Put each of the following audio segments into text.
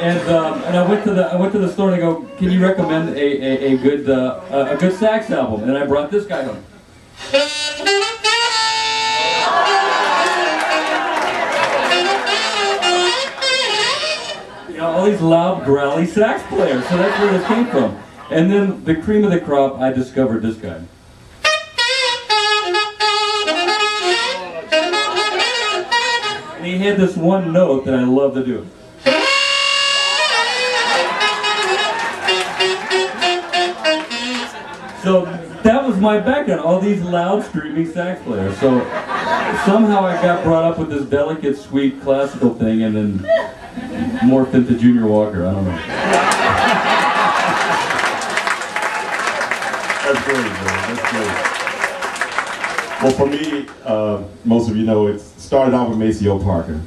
And I went to the store and I go, can you recommend a good sax album? And I brought this guy home. You know, all these loud, growly sax players. So that's where this came from. And then the cream of the crop, I discovered this guy. And he had this one note that I love to do. So that was my background, all these loud, screaming sax players. So somehow I got brought up with this delicate, sweet, classical thing and then morphed into Junior Walker, I don't know. That's great, man. That's great. Well, for me, most of you know, it started out with Maceo Parker,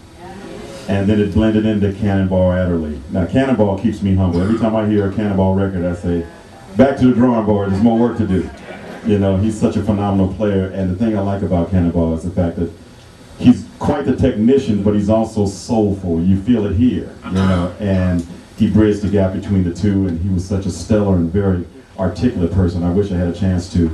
and then it blended into Cannonball Adderley. Now, Cannonball keeps me humble. Every time I hear a Cannonball record, I say, back to the drawing board, there's more work to do. You know, he's such a phenomenal player, and the thing I like about Cannonball is the fact that he's quite the technician, but he's also soulful. You feel it here, you know, and he bridged the gap between the two, and he was such a stellar and very articulate person. I wish I had a chance to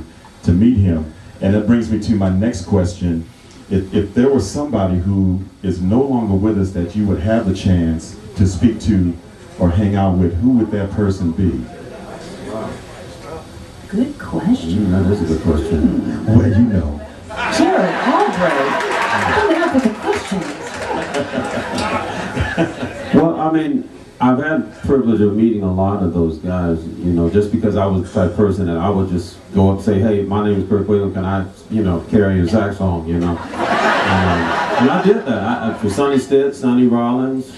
meet him. And that brings me to my next question. If there was somebody who is no longer with us that you would have the chance to speak to or hang out with, who would that person be? Good question. That is a good question. Well, you know. Gerald, Albright, coming up with the questions. Well, I mean, I've had the privilege of meeting a lot of those guys, you know, just because I was the type of person that I would just go up and say, hey, my name is Kirk Whalum, can I, you know, carry your saxophone, you know? And I did that. For Sonny Stitt, Sonny Rollins,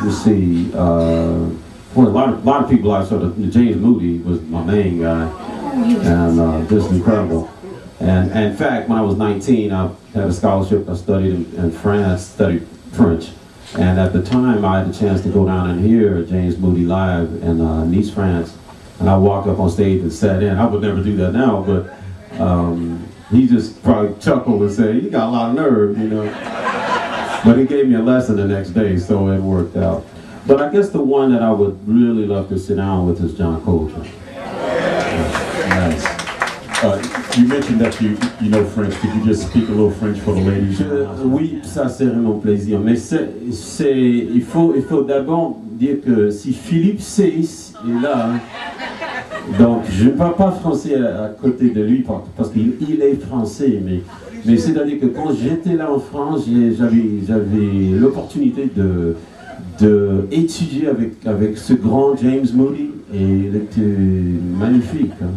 let's see, well, a lot of people I sort of, James Moody was my main guy, and just incredible. And in fact, when I was 19, I had a scholarship. I studied in France, studied French. And at the time, I had the chance to go down and hear James Moody live in Nice, France. And I walked up on stage and sat in. I would never do that now, but he just probably chuckled and said, you got a lot of nerve, you know. But he gave me a lesson the next day, so it worked out. But I guess the one that I would really love to sit down with is John Coltrane. Nice. You mentioned that you know French. Could you just speak a little French for the ladies? Oui, ça serait mon plaisir. Mais il faut d'abord dire que si Philippe Seyss est là, donc je ne parle pas français à côté de lui parce qu'il est français, mais c'est-à-dire que quand j'étais là en France, j'avais l'opportunité de étudier avec ce grand James Moody et il était magnifique. Hein.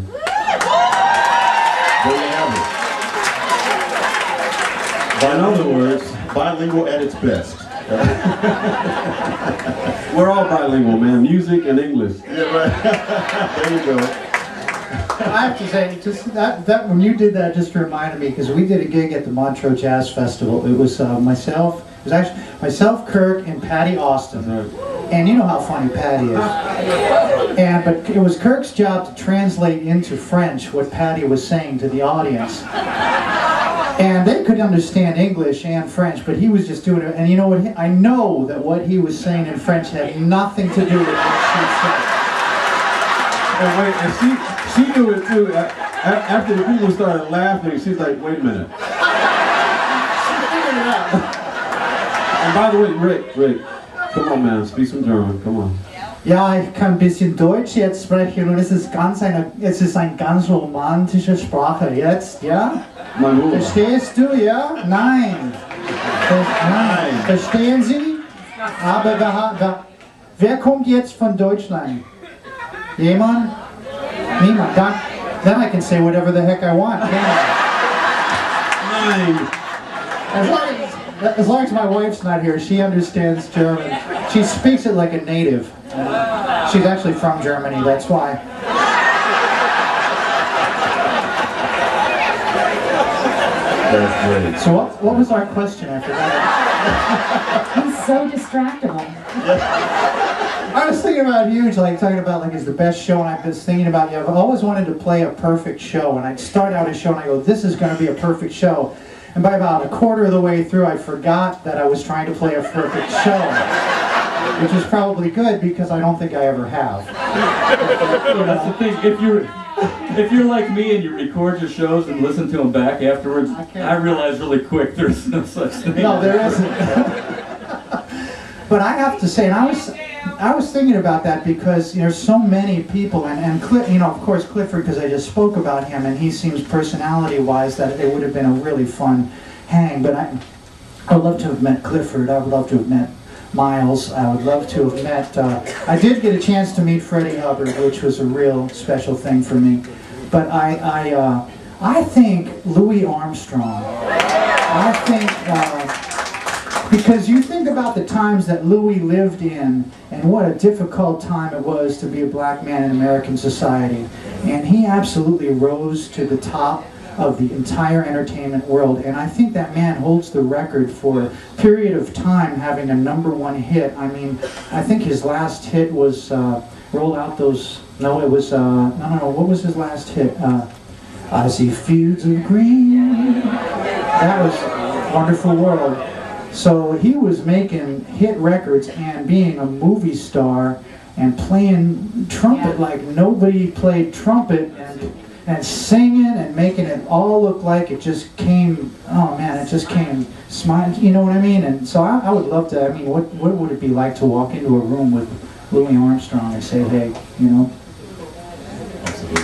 In other words, bilingual at its best. We're all bilingual, man. Music and English. Yeah, right. There you go. I have to say, just that when you did that, just reminded me because we did a gig at the Montreux Jazz Festival. It was myself, Kirk, and Patty Austin. And you know how funny Patty is. But it was Kirk's job to translate into French what Patty was saying to the audience. And they could understand English and French, but he was just doing it. And you know what? I know that what he was saying in French had nothing to do with what she said. And wait, and she knew it too. After the people started laughing, she's like, wait a minute. She figured it out. And by the way, Rick, come on, man, speak some German, come on. Ja, ich kann ein bisschen Deutsch jetzt sprechen und es ist eine ganz romantische Sprache jetzt, ja? Verstehst du, ja? Nein. Nein. Verstehen Sie? Aber wer kommt jetzt von Deutschland? Jemand? Niemand. Then I can say whatever the heck I want. Nein. As long as my wife's not here, she understands German. She speaks it like a native. She's actually from Germany, that's why. That's great. So what was our question? I forgot. He's so distractible. I was thinking about Euge, like talking about like it's the best show, and I was thinking about I've always wanted to play a perfect show, and I'd start out a show and I go, this is going to be a perfect show. And by about a quarter of the way through, I forgot that I was trying to play a perfect show. which is probably good because I don't think I ever have. That's the thing. If you're like me and you record your shows and listen to them back afterwards, I realize really quick there's no such thing. No, there isn't. But I have to say, and I was thinking about that because there's so many people, and of course Clifford, because I just spoke about him, and he seems personality-wise that it would have been a really fun hang. But I would love to have met Clifford. I would love to have met Miles. I would love to have met, I did get a chance to meet Freddie Hubbard, which was a real special thing for me. But I think Louis Armstrong, because you think about the times that Louis lived in and what a difficult time it was to be a black man in American society. And he absolutely rose to the top of the entire entertainment world, and I think that man holds the record for a period of time having a #1 hit. I mean, I think his last hit was Roll Out Those, no, it was, no, what was his last hit? I See Fields of Green. That was Wonderful World. So he was making hit records and being a movie star and playing trumpet like nobody played trumpet, and singing and making it all look like it just came, oh man, it just came smiling, you know what I mean? And so I would love to, I mean, what would it be like to walk into a room with Louis Armstrong and say, hey, you know? Absolutely.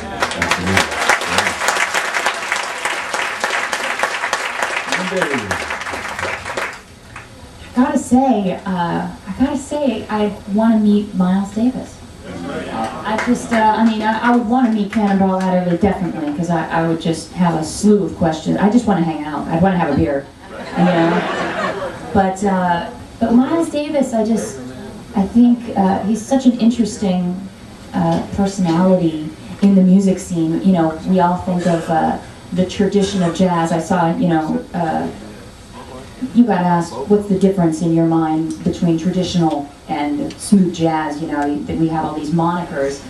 Absolutely. I gotta say, I want to meet Miles Davis. I would want to meet Cannonball Adderley, definitely, because I would just have a slew of questions. I just want to hang out. I'd want to have a beer, you know. But Miles Davis, I think he's such an interesting personality in the music scene. You know, we all think of the tradition of jazz. I saw, you know, you got asked, what's the difference in your mind between traditional and smooth jazz? You know, that we have all these monikers.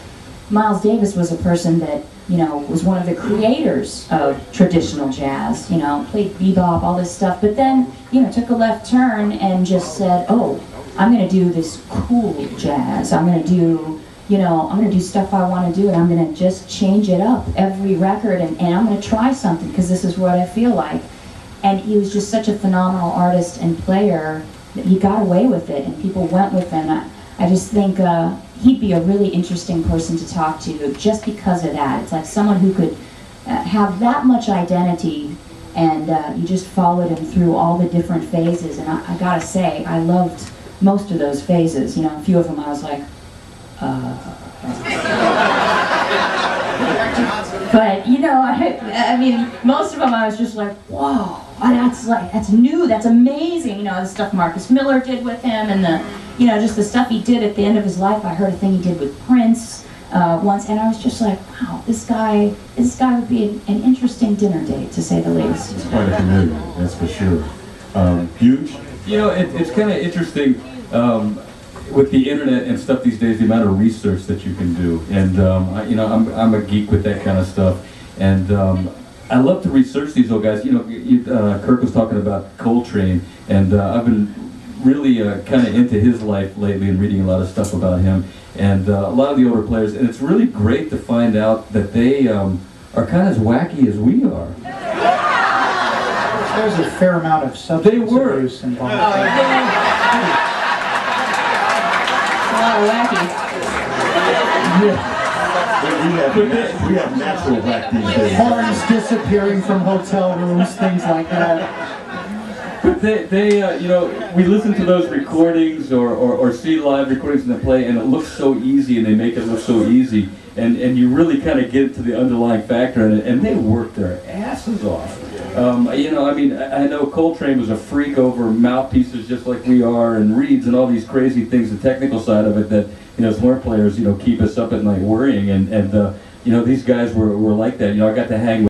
Miles Davis was a person that, you know, was one of the creators of traditional jazz, you know, played bebop, all this stuff, but then, you know, took a left turn and just said, oh, I'm going to do this cool jazz. I'm going to do, you know, I'm going to do stuff I want to do, and I'm going to just change it up every record, and I'm going to try something because this is what I feel like. And he was just such a phenomenal artist and player that he got away with it, and people went with him. I just think he'd be a really interesting person to talk to just because of that. It's like someone who could have that much identity, and you just followed him through all the different phases. And I gotta say, I loved most of those phases. You know, a few of them I was like, but you know, I mean, most of them I was just like, whoa, that's new, that's amazing. You know, the stuff Marcus Miller did with him, and the, you know, just the stuff he did at the end of his life. I heard a thing he did with Prince once, and I was just like, wow, this guy would be an interesting dinner date, to say the least. It's quite a chameleon, that's for sure. Euge? You know, it's kind of interesting with the internet and stuff these days, the amount of research that you can do. And you know, I'm a geek with that kind of stuff, and I love to research these old guys. You know, Kirk was talking about Coltrane, and I've been really kind of into his life lately and reading a lot of stuff about him, and a lot of the older players. And it's really great to find out that they are kind of as wacky as we are. There's a fair amount of substance abuse involved. A lot of wacky. Yeah. We have natural black these days. Horns disappearing from hotel rooms, things like that. But they you know, we listen to those recordings or see live recordings in the play, and it looks so easy, and they make it look so easy, and you really kind of get to the underlying factor in it, and they work their asses off. You know, I mean, I know Coltrane was a freak over mouthpieces just like we are, and reeds and all these crazy things, the technical side of it that, you know, as horn players, you know, keep us up at night worrying, and you know, these guys were like that. You know, I got to hang with